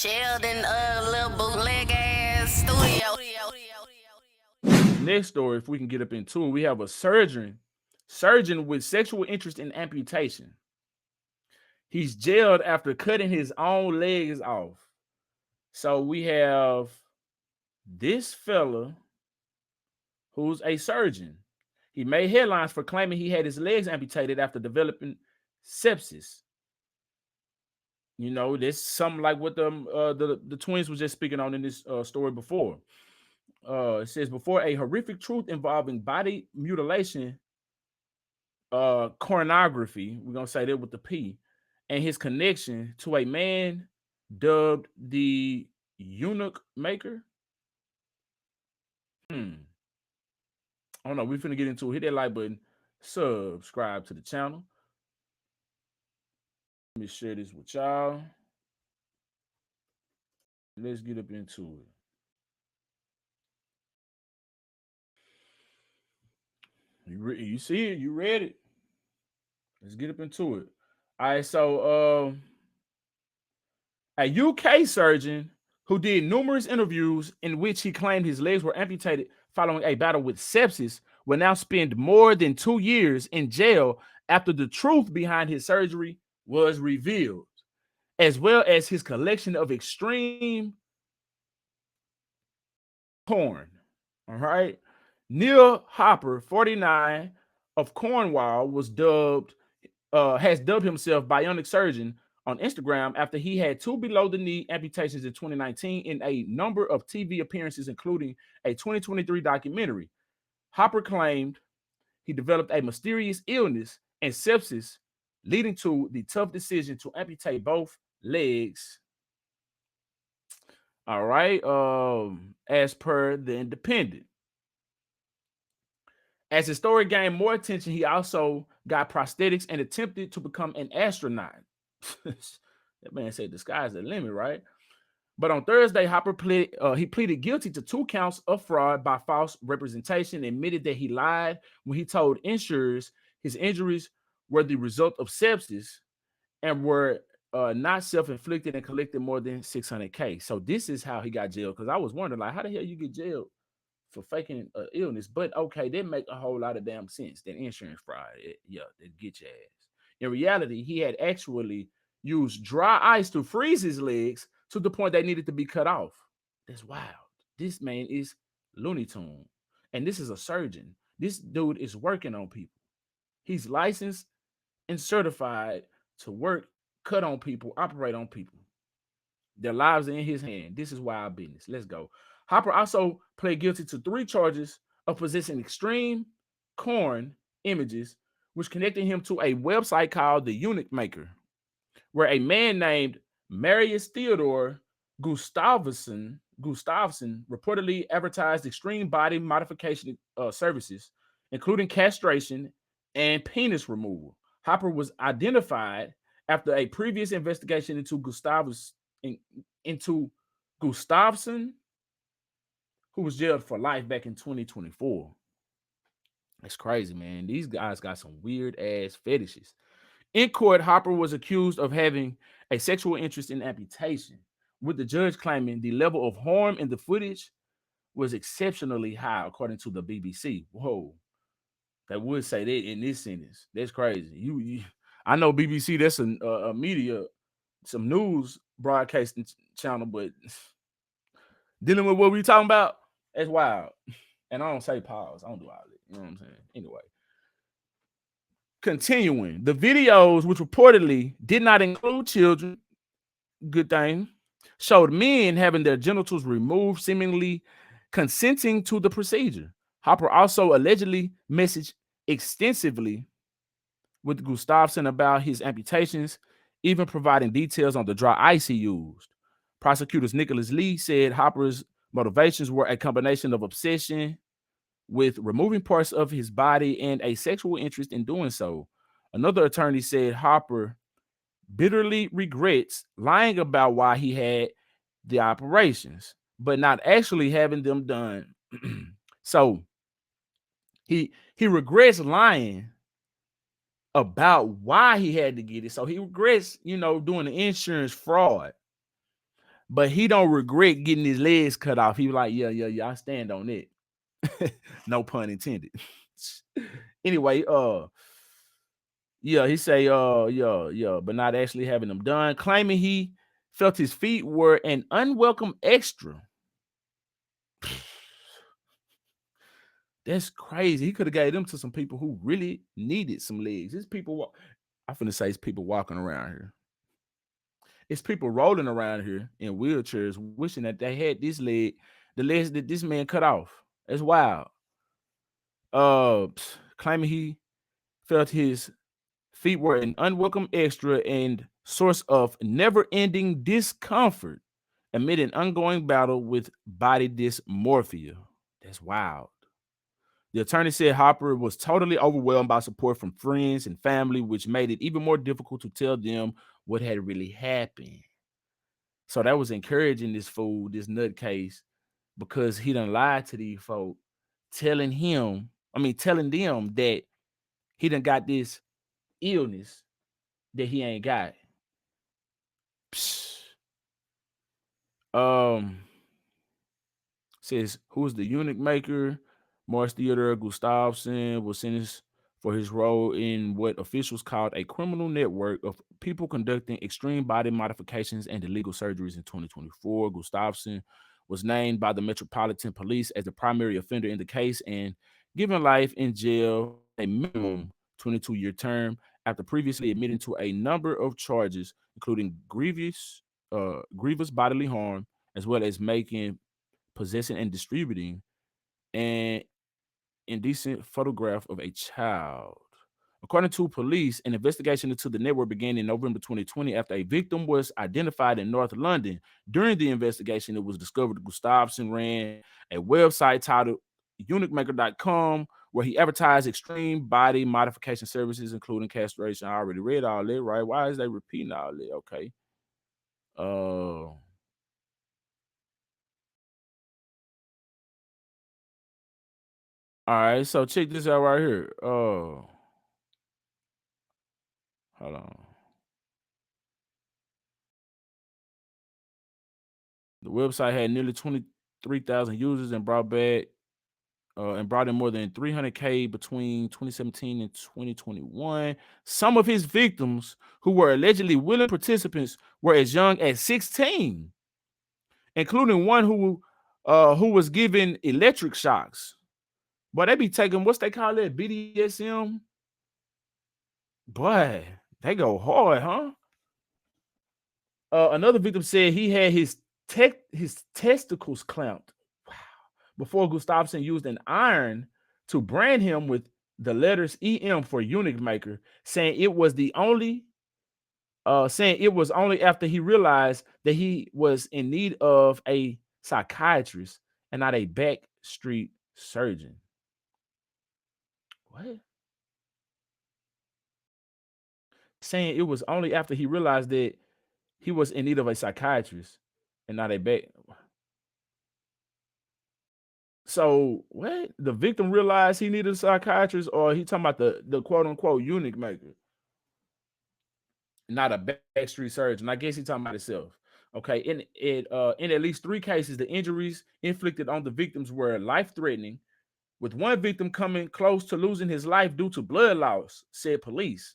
Sheldon, little bootleg ass studio. Next story, if we can get up into it, we have a surgeon with sexual interest in amputation. He's jailed after cutting his own legs off. So we have this fella who's a surgeon. He made headlines for claiming he had his legs amputated after developing sepsis. You know, this something like what the twins was just speaking on in this story before. It says before a horrific truth involving body mutilation, coronography, we're gonna say that with the P, and his connection to a man dubbed the eunuch maker. I don't know. We're finna get into it. Hit that like button, subscribe to the channel. Let me share this with y'all. Let's get up into it. You see it? You read it? Let's get up into it. All right, so a UK surgeon who did numerous interviews in which he claimed his legs were amputated following a battle with sepsis will now spend more than 2 years in jail after the truth behind his surgery was revealed, as well as his collection of extreme porn. All right. Neil Hopper, 49, of Cornwall, has dubbed himself Bionic Surgeon on Instagram after he had 2 below the knee amputations in 2019 in a number of TV appearances, including a 2023 documentary. Hopper claimed he developed a mysterious illness and sepsis, leading to the tough decision to amputate both legs. All right. As per the Independent. As his story gained more attention, he also got prosthetics and attempted to become an astronaut. That man said the sky's the limit, right? But on Thursday, Hopper pleaded guilty to 2 counts of fraud by false representation, admitted that he lied when he told insurers his injuries were the result of sepsis and were not self-inflicted, and collected more than $600K. So this is how he got jailed. Because I was wondering, like, how the hell you get jailed for faking illness? But okay, that make a whole lot of damn sense. That insurance fraud, that get your ass. In reality, he had actually used dry ice to freeze his legs to the point they needed to be cut off. That's wild. This man is Looney Tune, and this is a surgeon. This dude is working on people. He's licensed and certified to work, cut on people, operate on people. Their lives are in his hand. This is wild business. Let's go. Hopper also pled guilty to 3 charges of possessing extreme porn images, which connected him to a website called the Eunuch Maker, where a man named Marius Theodore Gustavsson reportedly advertised extreme body modification services, including castration and penis removal. Hopper was identified after a previous investigation into Gustavsson, who was jailed for life back in 2024. That's crazy, man. These guys got some weird ass fetishes. In court, Hopper was accused of having a sexual interest in amputation, with the judge claiming the level of harm in the footage was exceptionally high, according to the BBC. Whoa, they would say that in this sentence. That's crazy. I know BBC. That's a media, some news broadcasting channel, but dealing with what we talking about, that's wild. And I don't say pause. I don't do all that. You know what I'm saying? Anyway. Continuing, the videos, which reportedly did not include children, good thing, showed men having their genitals removed, seemingly consenting to the procedure. Hopper also allegedly messaged extensively with Gustafsson about his amputations, even providing details on the dry ice he used. Prosecutors Nicholas Lee said Hopper's motivations were a combination of obsession with removing parts of his body and a sexual interest in doing so. Another attorney said Hopper bitterly regrets lying about why he had the operations, but not actually having them done. So he regrets lying about why he had to get it. So he regrets, doing the insurance fraud. but he don't regret getting his legs cut off. He was like, yeah, I stand on it. No pun intended. Anyway, yeah, he say, yeah, but not actually having them done, claiming he felt his feet were an unwelcome extra. That's crazy. He could have gave them to some people who really needed some legs. It's people, I'm finna say it's people walking around here. It's people rolling around here in wheelchairs wishing that they had this leg, the legs that this man cut off. That's wild. Claiming he felt his feet were an unwelcome extra and source of never-ending discomfort amid an ongoing battle with body dysmorphia. That's wild. The attorney said Hopper was totally overwhelmed by support from friends and family, which made it even more difficult to tell them what had really happened. So that was encouraging this fool, this nutcase, because he done lied to these folk, telling them that he done got this illness that he ain't got. Psst. Says who is the eunuch maker? Morris Theodore Gustafson was sentenced for his role in what officials called a criminal network of people conducting extreme body modifications and illegal surgeries in 2024. Gustafson was named by the Metropolitan Police as the primary offender in the case and given life in jail, a minimum 22-year term, after previously admitting to a number of charges, including grievous bodily harm, as well as making, possessing, and distributing an indecent photograph of a child. According to police, an investigation into the network began in November 2020 after a victim was identified in North London. During the investigation, it was discovered that Gustafson ran a website titled eunuchmaker.com where he advertised extreme body modification services, including castration. I already read all that, right? Why is they repeating all that? Okay. All right, so check this out right here. Hold on. The website had nearly 23,000 users and brought in more than 300K between 2017 and 2021. Some of his victims, who were allegedly willing participants, were as young as 16, including one who was given electric shocks. But they be taking, what's they call it, BDSM? Boy, they go hard, huh? Another victim said he had his testicles clamped. Wow. Before Gustafson used an iron to brand him with the letters EM for eunuch maker, saying it was only after he realized that he was in need of a psychiatrist and not a backstreet surgeon. What? Saying it was only after he realized that he was in need of a psychiatrist and not a back. So what? The victim realized he needed a psychiatrist, or he talking about the quote unquote eunuch maker, not a backstreet surgeon. I guess he talking about himself. Okay. In at least 3 cases, the injuries inflicted on the victims were life threatening, with one victim coming close to losing his life due to blood loss, said police.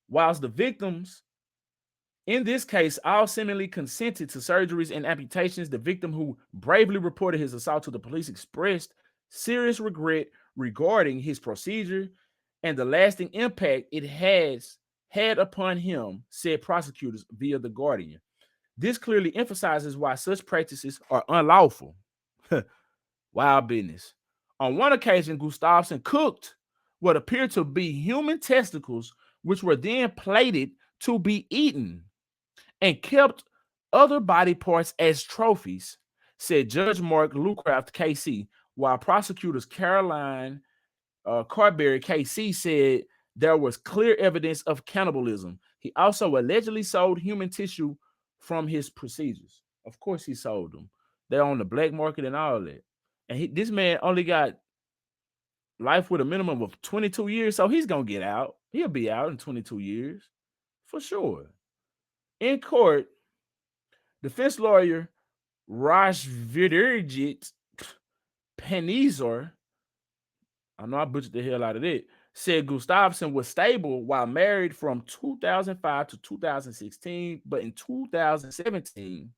Whilst the victims in this case all seemingly consented to surgeries and amputations, the victim who bravely reported his assault to the police expressed serious regret regarding his procedure and the lasting impact it has had upon him, said prosecutors via The Guardian. This clearly emphasizes why such practices are unlawful. Wild business. On one occasion, Gustafson cooked what appeared to be human testicles, which were then plated to be eaten, and kept other body parts as trophies, said Judge Mark Lucraft KC, while prosecutors Caroline Carberry KC said there was clear evidence of cannibalism. He also allegedly sold human tissue from his procedures. Of course he sold them. They're on the black market and all that. And this man only got life with a minimum of 22 years, so he's going to get out. He'll be out in 22 years for sure. In court, Defense lawyer Rashviderjit Penizor, I know I butchered the hell out of it, said Gustafson was stable while married from 2005 to 2016, but in 2017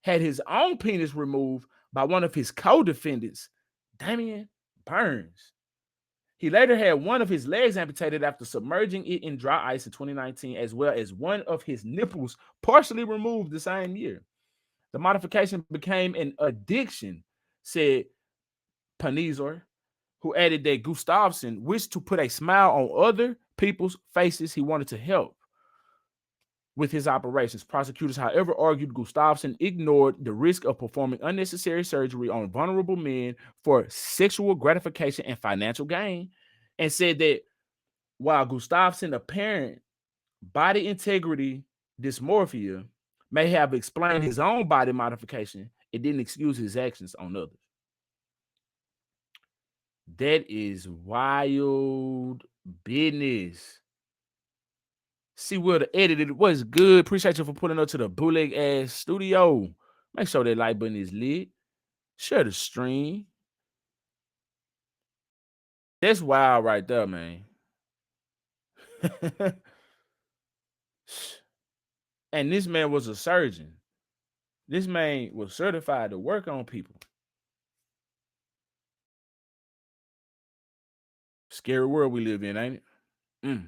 had his own penis removed by one of his co-defendants, Damian Burns. He later had one of his legs amputated after submerging it in dry ice in 2019, as well as one of his nipples partially removed the same year. The modification became an addiction, said Panizor, who added that Gustafson wished to put a smile on other people's faces. He wanted to help with his operations. Prosecutors, however, argued Gustafson ignored the risk of performing unnecessary surgery on vulnerable men for sexual gratification and financial gain, and said that while Gustafson's apparent body integrity dysmorphia may have explained his own body modification, it didn't excuse his actions on others. That is wild business. See where the edited was good. Appreciate you for pulling up to the bootleg ass studio. Make sure that like button is lit. Share the stream. That's wild right there, man. And this man was a surgeon. This man was certified to work on people. Scary world we live in, ain't it?